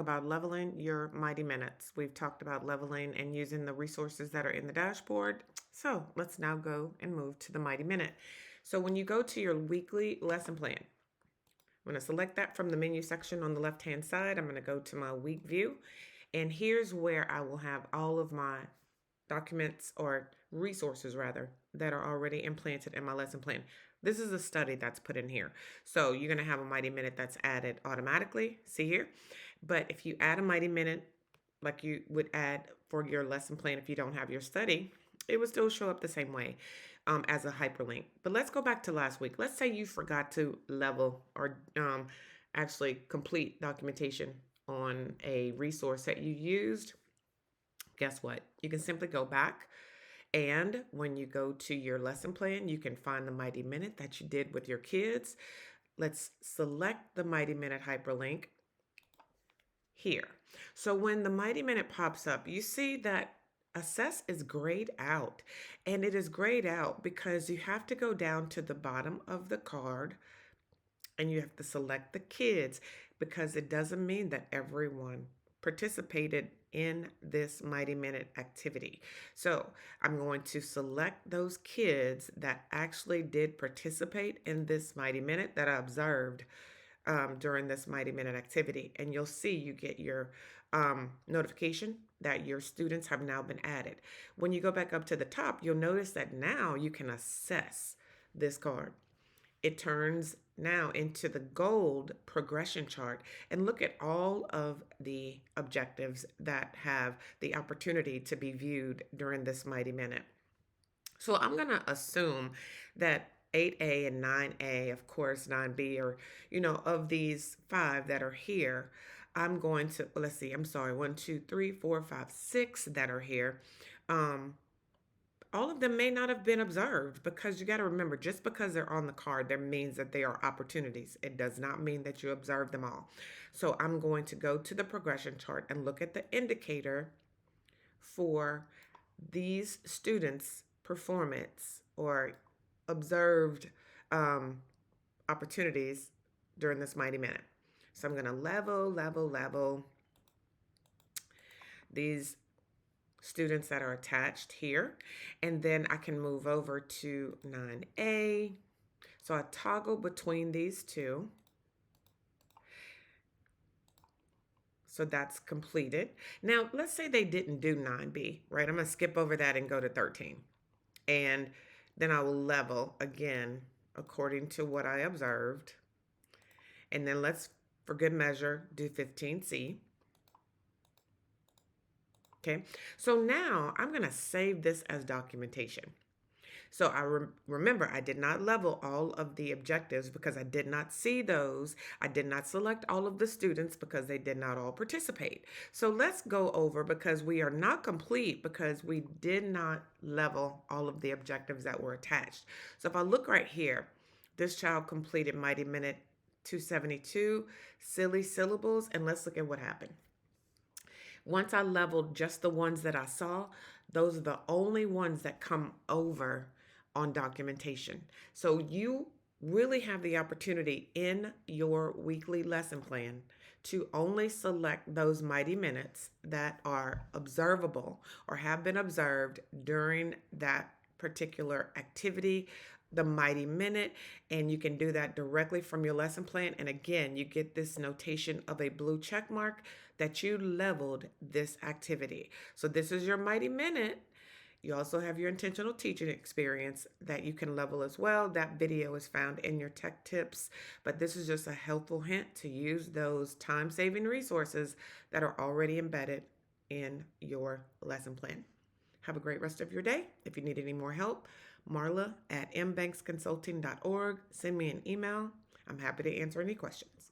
talk about leveling your Mighty Minutes. We've talked about leveling and using the resources that are in the dashboard. So let's now go and move to the Mighty Minute. So when you go to your weekly lesson plan, I'm going to select that from the menu section on the left-hand side. I'm going to go to my week view, and here's where I will have all of my documents or resources rather that are already implanted in my lesson plan. This is a study that's put in here. So you're going to have a Mighty Minute that's added automatically. See here? But if you add a Mighty Minute like you would add for your lesson plan if you don't have your study, it would still show up the same way as a hyperlink. But let's go back to last week. Let's say you forgot to level or actually complete documentation on a resource that you used. Guess what? You can simply go back, and when you go to your lesson plan, you can find the Mighty Minute that you did with your kids. Let's select the Mighty Minute hyperlink here. So when the Mighty Minute pops up, you see that Assess is grayed out. And it is grayed out because you have to go down to the bottom of the card and you have to select the kids, because it doesn't mean that everyone participated in this Mighty Minute activity. So I'm going to select those kids that actually did participate in this Mighty Minute that I observed during this Mighty Minute activity. And you'll see you get your notification that your students have now been added. When you go back up to the top, you'll notice that now you can assess this card. It turns now into the gold progression chart, and look at all of the objectives that have the opportunity to be viewed during this Mighty Minute. So I'm going to assume that 8A and 9A, of course, 9B, or, of these five that are here, I'm going to, let's see, I'm sorry, 1, 2, 3, 4, 5, 6 that are here. All of them may not have been observed, because you got to remember, just because they're on the card, that means that they are opportunities. It does not mean that you observe them all. So I'm going to go to the progression chart and look at the indicator for these students' performance or observed opportunities during this Mighty Minute. So I'm going to level these students that are attached here, and then I can move over to 9A. So I toggle between these two. So that's completed. Now, let's say they didn't do 9B, right? I'm going to skip over that and go to 13. And then I will level again according to what I observed. And then let's, for good measure, do 15C. Okay, so now I'm going to save this as documentation. So I remember I did not level all of the objectives because I did not see those. I did not select all of the students because they did not all participate. So let's go over, because we are not complete because we did not level all of the objectives that were attached. So if I look right here, this child completed Mighty Minute 272, silly syllables, and let's look at what happened. Once I leveled just the ones that I saw, those are the only ones that come over on documentation. So you really have the opportunity in your weekly lesson plan to only select those Mighty Minutes that are observable or have been observed during that particular activity, the Mighty Minute, and you can do that directly from your lesson plan. And again, you get this notation of a blue check mark that you leveled this activity. So this is your Mighty Minute. You also have your intentional teaching experience that you can level as well. That video is found in your tech tips, but this is just a helpful hint to use those time-saving resources that are already embedded in your lesson plan. Have a great rest of your day. If you need any more help, Marla at mbanksconsulting.org. Send me an email. I'm happy to answer any questions.